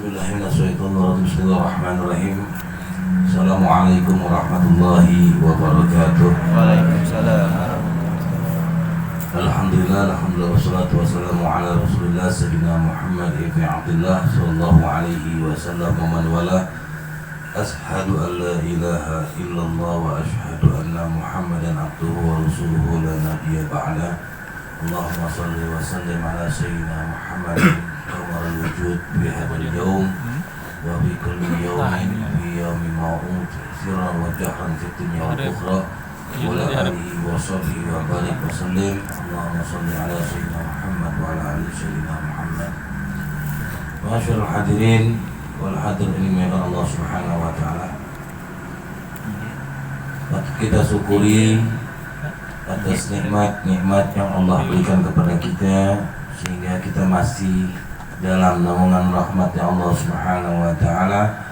Bismillahirrahmanirrahim. Assalamualaikum warahmatullahi wabarakatuh. Waalaikumsalam. Alhamdulillah wassalatu wassalamu ala Rasulillah sayyidina Muhammad ibn Abdullah sallallahu alaihi wasallam wa man wala. Ashhadu an la ilaha illallah wa ashhadu anna Muhammadan abduhu wa rasuluhu la nabiyya ba'da. Allahumma shalli wa sallim ala sayyidina Muhammadin qamarul wujud bi hadzal yaum wa bi kulli yawmin fi yawmin ma'ud sirran wa jahran fi dunya wal ukhra wa ala alihi wa sahbihi wa barik wa sallim. Allahumma shalli ala sayyidina Muhammad wa ala ali sayyidina Muhammad. Masyaallah hadirin wal hadir ini merupakan Allah Subhanahu wa taala. Kita syukuri atas nikmat-nikmat yang Allah berikan kepada kita sehingga kita masih dalam naungan rahmat Allah Subhanahu wa taala,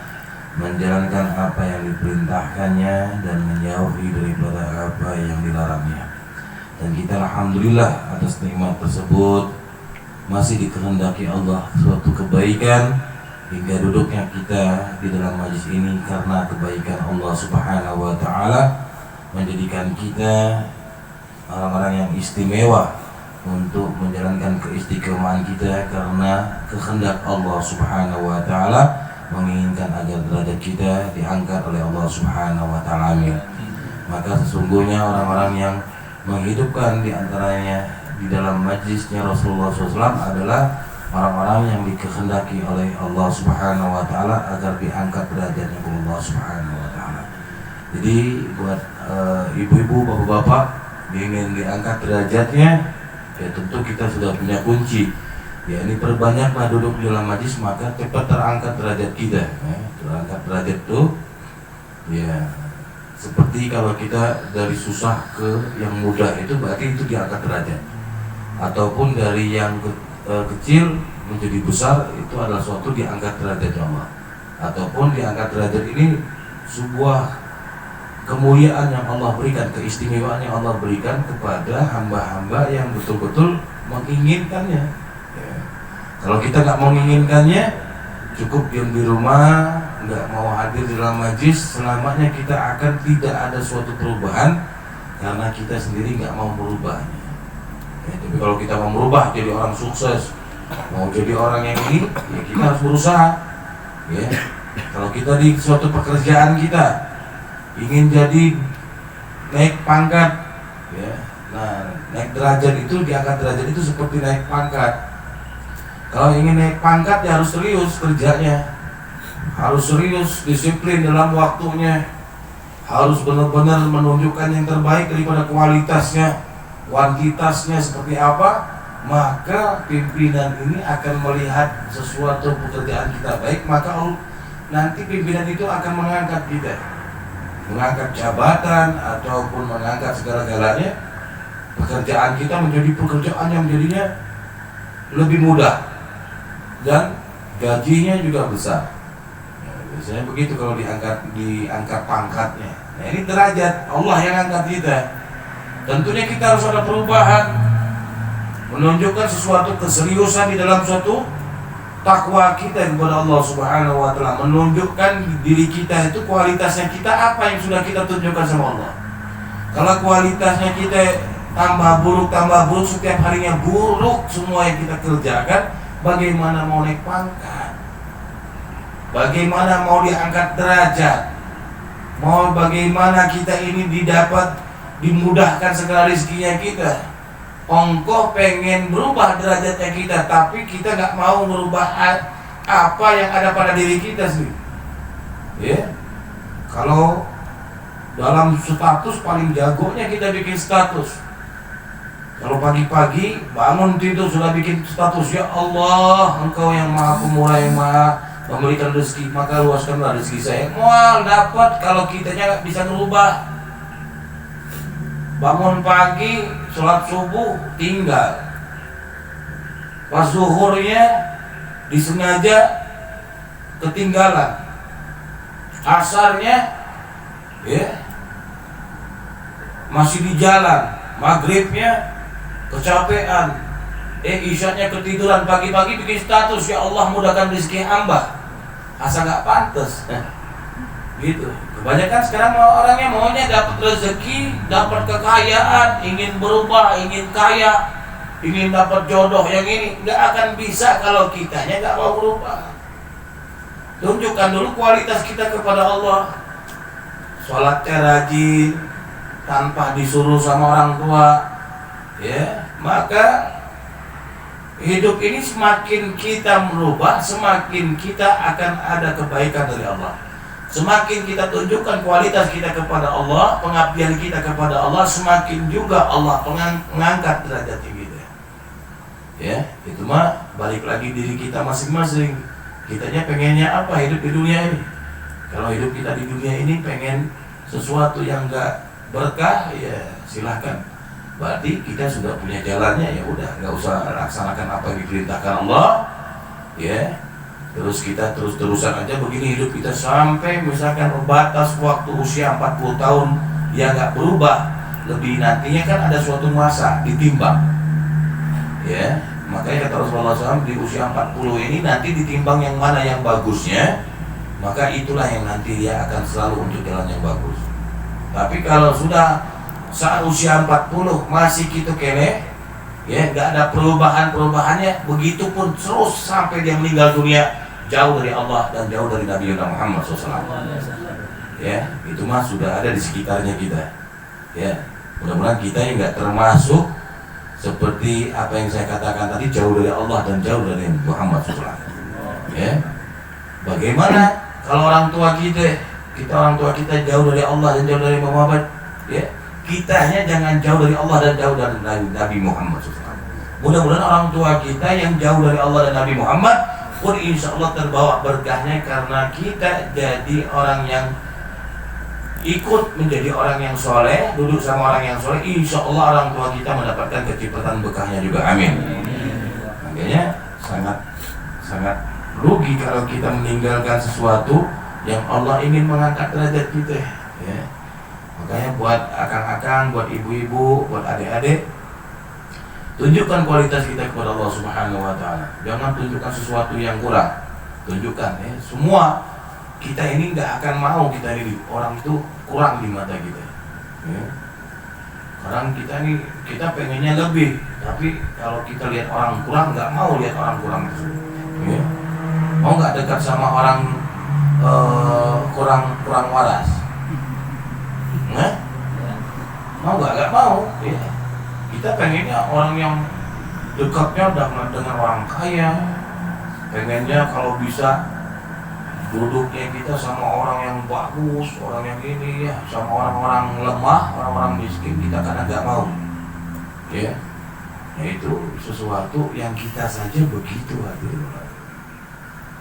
menjalankan apa yang diperintahkannya dan menjauhi daripada apa yang dilarangnya. Dan kita alhamdulillah atas nikmat tersebut masih dikehendaki Allah suatu kebaikan hingga duduknya kita di dalam majlis ini karena kebaikan Allah Subhanahu wa taala menjadikan kita orang-orang yang istimewa untuk menjalankan keistiqomahan kita karena kehendak Allah Subhanahu wa taala menginginkan agar derajat kita diangkat oleh Allah Subhanahu wa taala. Amin. Maka sesungguhnya orang-orang yang menghidupkan di antaranya di dalam majlisnya Rasulullah SAW adalah orang-orang yang dikehendaki oleh Allah Subhanahu wa taala agar diangkat derajatnya oleh Allah Subhanahu wa taala. Jadi buat ibu-ibu, bapak-bapak ingin diangkat derajatnya, ya tentu kita sudah punya kunci. Ya ini perbanyaklah duduk di dalam majlis maka cepat terangkat derajat kita. Ya, terangkat derajat itu ya seperti kalau kita dari susah ke yang mudah itu berarti itu diangkat derajat. Ataupun dari yang kecil menjadi besar itu adalah suatu diangkat derajat Allah. Ataupun diangkat derajat ini sebuah kemuliaan yang Allah berikan, keistimewaan yang Allah berikan kepada hamba-hamba yang betul-betul menginginkannya. Ya. Kalau kita nggak menginginkannya, cukup diam di rumah, nggak mau hadir di dalam majlis, selamanya kita akan tidak ada suatu perubahan karena kita sendiri nggak mau merubahnya. Ya, tapi kalau kita mau merubah jadi orang sukses, mau jadi orang yang ini, ya kita harus berusaha. Ya. Kalau kita di suatu pekerjaan kita ingin jadi naik pangkat, ya, nah naik derajat itu, diangkat derajat itu seperti naik pangkat. Kalau ingin naik pangkat ya harus serius kerjanya, harus serius, disiplin dalam waktunya, harus benar-benar menunjukkan yang terbaik daripada kualitasnya, kuantitasnya seperti apa. Maka pimpinan ini akan melihat sesuatu pekerjaan kita baik, maka nanti pimpinan itu akan mengangkat kita, mengangkat jabatan ataupun mengangkat segala-galanya. Pekerjaan kita menjadi pekerjaan yang jadinya lebih mudah dan gajinya juga besar. Ya, biasanya begitu kalau diangkat pangkatnya. Nah ini derajat Allah yang angkat kita. Tentunya kita harus ada perubahan, menunjukkan sesuatu keseriusan di dalam suatu takwa kita kepada Allah Subhanahu wa taala, menunjukkan diri kita itu kualitasnya kita apa yang sudah kita tunjukkan sama Allah. Kalau kualitasnya kita tambah buruk setiap harinya buruk semua yang kita kerjakan, bagaimana mau naik pangkat? Bagaimana mau diangkat derajat? Mau bagaimana kita ini dimudahkan segala rezekinya kita? Ongkoh pengen berubah derajatnya kita, tapi kita nggak mau merubah apa yang ada pada diri kita sendiri. Ya, kalau dalam status paling jagonya kita bikin status. Kalau pagi-pagi bangun tidur sudah bikin status, ya Allah, Engkau yang Maha Pemurah, yang Maha memberikan rezeki, maka luaskanlah rezeki saya. Mual dapat kalau kitanya nggak bisa merubah. Bangun pagi, sholat subuh, tinggal. Pas zuhurnya disengaja ketinggalan. Asarnya ya masih di jalan. Maghribnya kecapean. Isyanya ketiduran, pagi-pagi bikin status, ya Allah mudahkan rezeki hamba. asa nggak pantas. Gitu. Kebanyakan sekarang orangnya maunya dapat rezeki, dapat kekayaan, ingin berubah, ingin kaya, ingin dapat jodoh yang ini. Nggak akan bisa kalau kitanya nggak mau berubah. Tunjukkan dulu kualitas kita kepada Allah. Sholatnya rajin, tanpa disuruh sama orang tua, ya, maka hidup ini semakin kita merubah, semakin kita akan ada kebaikan dari Allah. Semakin kita tunjukkan kualitas kita kepada Allah, pengabdian kita kepada Allah, semakin juga Allah mengangkat derajat kita. Ya, itu mah balik lagi diri kita masing-masing. Kitanya pengennya apa hidup di dunia ini? Kalau hidup kita di dunia ini pengen sesuatu yang enggak berkah, ya silahkan. Berarti kita sudah punya jalannya, ya udah, nggak usah laksanakan apa yang diperintahkan Allah, ya. Terus kita terus-terusan aja begini hidup kita sampai misalkan batas waktu usia 40 tahun ya nggak berubah, lebih nantinya kan ada suatu masa ditimbang, ya. Makanya kata Rasulullah SAW di usia 40 ini nanti ditimbang yang mana yang bagusnya, maka itulah yang nanti dia akan selalu untuk jalan yang bagus. Tapi kalau sudah saat usia 40 masih gitu kene, ya nggak ada perubahannya, begitu pun terus sampai dia meninggal dunia jauh dari Allah dan jauh dari Nabi Muhammad SAW. Ya, itu mah sudah ada di sekitarnya kita. Ya, mudah-mudahan kita yang nggak termasuk seperti apa yang saya katakan tadi, jauh dari Allah dan jauh dari Muhammad SAW. Ya, bagaimana kalau orang tua kita jauh dari Allah dan jauh dari Muhammad, ya, kitanya jangan jauh dari Allah dan jauh dari Nabi Muhammad SAW. Mudah-mudahan orang tua kita yang jauh dari Allah dan Nabi Muhammad pun insya Allah terbawa berkahnya, karena kita jadi orang yang ikut menjadi orang yang soleh, duduk sama orang yang soleh, insya Allah orang tua kita mendapatkan kecipratan berkahnya juga, amin. Makanya sangat rugi kalau kita meninggalkan sesuatu yang Allah ingin mengangkat derajat kita, ya. Makanya buat akang-akang, buat ibu-ibu, buat adik-adik, tunjukkan kualitas kita kepada Allah Subhanahu wa Ta'ala. Jangan tunjukkan sesuatu yang kurang. Tunjukkan, ya. Semua kita ini nggak akan mau kita ini orang itu kurang di mata kita, ya. Sekarang kita pengennya lebih, tapi kalau kita lihat orang kurang, nggak mau lihat orang kurang itu, ya. Mau nggak dekat sama orang kurang waras, nah? Mau nggak mau, ya. Kita pengennya orang yang dekatnya dengan orang kaya, pengennya kalau bisa duduknya kita sama orang yang bagus, orang yang ini, ya, sama orang-orang lemah, orang-orang miskin, kita kan agak mau, ya. Itu sesuatu yang kita saja begitu,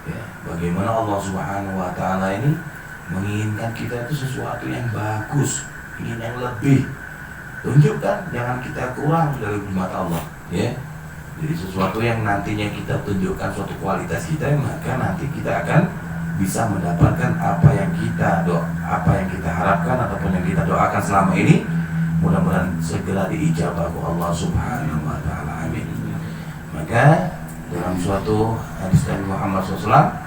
ya. Bagaimana Allah Subhanahu wa Ta'ala ini menginginkan kita itu sesuatu yang bagus, ingin yang lebih. Tunjukkan, jangan kita kurang dari mata Allah, ya. Jadi sesuatu yang nantinya kita tunjukkan suatu kualitas kita, maka nanti kita akan bisa mendapatkan apa yang kita harapkan ataupun yang kita doakan selama ini. Mudah-mudahan segera diijabah Allah Subhanahu wa Ta'ala, amin. Maka dalam suatu hadis Nabi Muhammad SAW,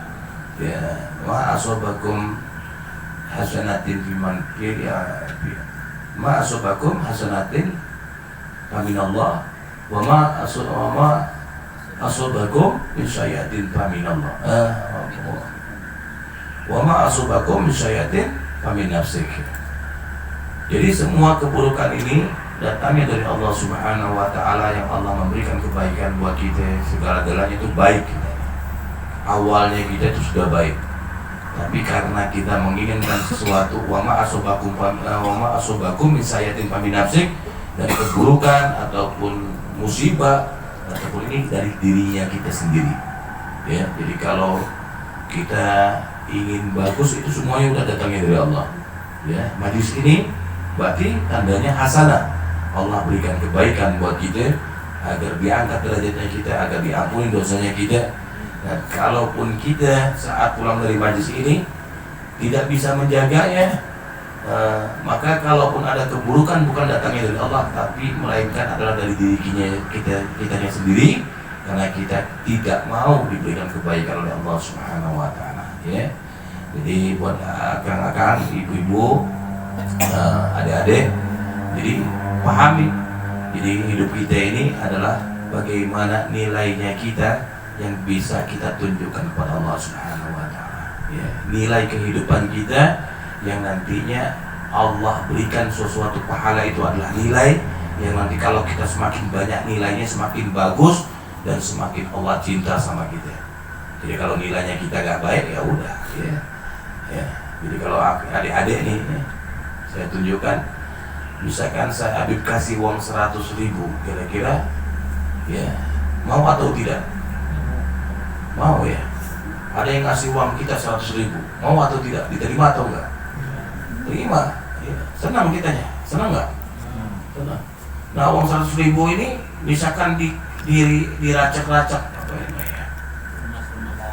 ya, wa asobakum hasanatin biman ya, ma asobakum hasanatin faminallah wa ma asobakum min sayyatin faminallah wa ma asobakum min sayyatin famin nafsik. Jadi semua keburukan ini datangnya dari Allah Subhanahu wa Ta'ala, yang Allah memberikan kebaikan buat kita, segala-galanya itu baik. Awalnya kita itu sudah baik, tapi karena kita menginginkan sesuatu, wa ma asobakum min sayyatin famin nafsik, dari keburukan ataupun musibah ataupun ini dari dirinya kita sendiri, ya. Jadi kalau kita ingin bagus, itu semuanya udah datangnya dari Allah, ya. Majlis ini berarti tandanya hasanah, Allah berikan kebaikan buat kita agar diangkat derajatnya kita, agar diampuni dosanya kita. Dan kalaupun kita saat pulang dari majlis ini tidak bisa menjaganya, maka kalaupun ada keburukan bukan datangnya dari Allah, tapi melainkan adalah dari diri kitanya sendiri, karena kita tidak mau diberikan kebaikan oleh Allah Subhanahu wa Ta'ala. ya. Jadi buat akang-akang, ibu-ibu, adik-adik, jadi pahami. Jadi hidup kita ini adalah bagaimana nilainya kita yang bisa kita tunjukkan kepada Allah Subhanahu wa Ta'ala. Ya, nilai kehidupan kita yang nantinya Allah berikan sesuatu pahala itu adalah nilai yang nanti kalau kita semakin banyak nilainya semakin bagus dan semakin Allah cinta sama kita. Jadi kalau nilainya kita gak baik ya udah, ya. Jadi kalau adik-adik nih, saya tunjukkan, misalkan saya Habib kasih uang 100.000, kira-kira ya mau atau tidak? Mau ya. Ada yang ngasih uang kita 100.000, mau atau tidak? Diterima atau enggak? Terima. Ya. Senang kitanya, senang enggak? Senang. Nah uang 100.000 ini misalkan diracak-racak apa namanya?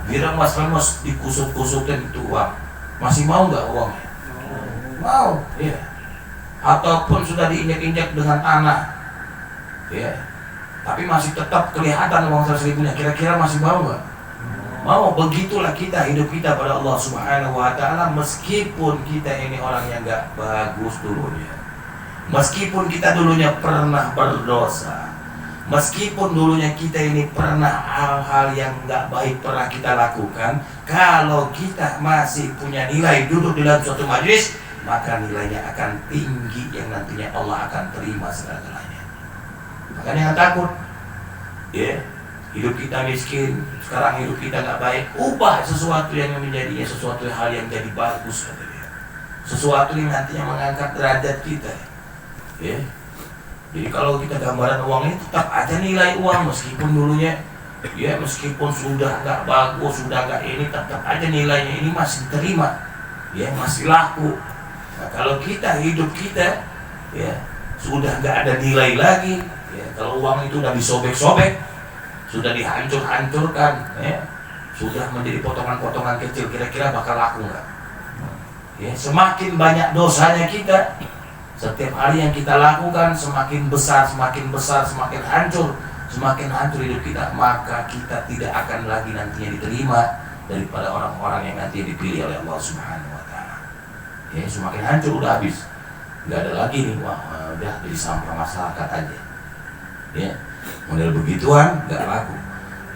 Diremas-remas, dikusut-kusutin itu uang. Masih mau nggak uangnya? Mau, ya. Ataupun sudah diinjak-injak dengan tanah, ya. Tapi masih tetap kelihatan uang 100.000-nya. Kira-kira masih mau nggak? Mau. Begitulah kita, hidup kita pada Allah Subhanahu wa Ta'ala. Meskipun kita ini orang yang nggak bagus dulunya, meskipun kita dulunya pernah berdosa, meskipun dulunya kita ini pernah hal-hal yang nggak baik pernah kita lakukan, kalau kita masih punya nilai duduk di dalam suatu majlis, maka nilainya akan tinggi yang nantinya Allah akan terima segala-galanya. Makanya jangan takut, ya. Hidup kita miskin, sekarang hidup kita nggak baik, ubah sesuatu yang menjadinya sesuatu hal yang jadi bagus, kata dia. Sesuatu yang nantinya mengangkat derajat kita, ya. Jadi kalau kita gambaran uang ini tetap aja nilai uang meskipun dulunya, ya meskipun sudah nggak bagus, sudah nggak ini, tetap aja nilainya ini masih diterima, ya masih laku. Nah, kalau kita hidup kita, ya sudah nggak ada nilai lagi, ya kalau uang itu udah disobek-sobek, sudah dihancur-hancurkan, ya sudah menjadi potongan-potongan kecil, kira-kira bakal laku nggak? Ya semakin banyak dosanya kita, setiap hari yang kita lakukan semakin besar, semakin hancur hidup kita, maka kita tidak akan lagi nantinya diterima daripada orang-orang yang nanti dipilih oleh Allah Subhanahu wa Ta'ala. Ya, semakin hancur, udah habis, nggak ada lagi nih, wah udah jadi sampah masyarakat aja. Ya, model begituan nggak laku.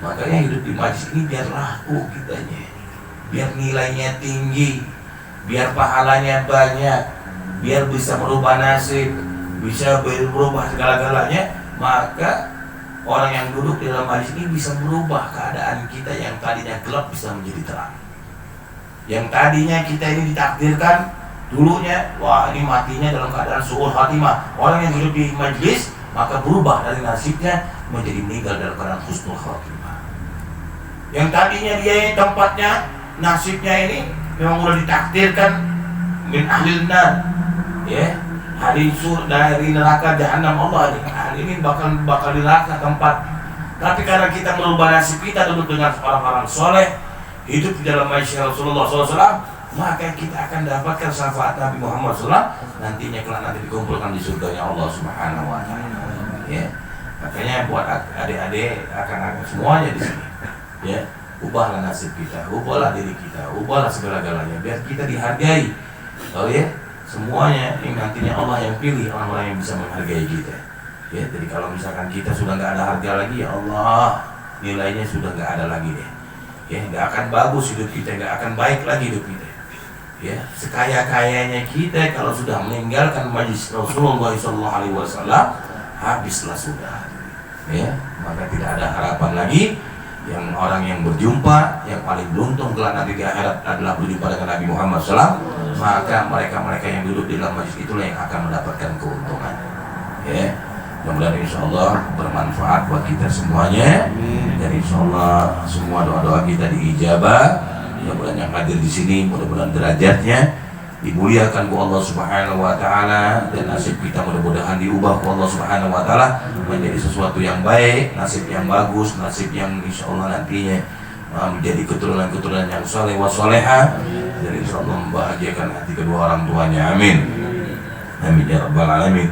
Makanya hidup di majlis ini biar laku kitanya, biar nilainya tinggi, biar pahalanya banyak, biar bisa merubah nasib, bisa berubah segala-galanya. Maka orang yang duduk di dalam majlis ini bisa merubah keadaan kita yang tadinya gelap bisa menjadi terang. Yang tadinya kita ini ditakdirkan dulunya, wah ini matinya dalam keadaan su'ul khatimah. Orang yang hidup di majlis maka berubah dari nasibnya menjadi meninggal dalam keadaan husnul khatimah. Yang tadinya dia tempatnya, nasibnya ini memang sudah ditakdirkan min ahlil nar, ya, hari dari neraka jahanam. Allah ini bakal di neraka tempat. Tapi karena kita merubah nasib kita duduk dengan orang-orang soleh, hidup di dalam maisha Rasulullah SAW, maka kita akan dapatkan syafaat Nabi Muhammad SAW nantinya kelak nanti dikumpulkan di surganya Allah Subhanahu wa Ta'ala. Ya, makanya buat adik-adik akan semuanya di sini, ya, ubahlah nasib kita, ubahlah diri kita, ubahlah segala-galanya biar kita dihargai. Oh ya, semuanya yang nantinya Allah yang pilih orang-orang yang bisa menghargai kita. Ya, jadi kalau misalkan kita sudah nggak ada harga lagi, ya Allah, nilainya sudah nggak ada lagi deh. Ya, nggak akan bagus hidup kita, nggak akan baik lagi hidup kita. Ya, sekaya-kayanya kita kalau sudah meninggalkan majlis Rasulullah SAW, habislah sudah. Ya, maka tidak ada harapan lagi. Yang orang yang berjumpa, yang paling beruntung kelak nanti di akhirat adalah berjumpa dengan Nabi Muhammad SAW. Maka mereka-mereka yang duduk di dalam majlis itulah yang akan mendapatkan keuntungan. Ya, mudah-mudahan insyaallah bermanfaat buat kita semuanya. Dan insyaallah semua doa-doa kita diijabah. Mudah-mudahan yang hadir di sini, mudah-mudahan derajatnya dimuliakan ku Allah Subhanahu wa Ta'ala, dan nasib kita mudah-mudahan diubah ku Allah Subhanahu wa Ta'ala menjadi sesuatu yang baik, nasib yang bagus, nasib yang insyaallah nantinya menjadi keturunan-keturunan yang saleh wa salehah, dan insyaallah membahagiakan hati kedua orang tuanya. Amin. Amin ya rabbal alamin.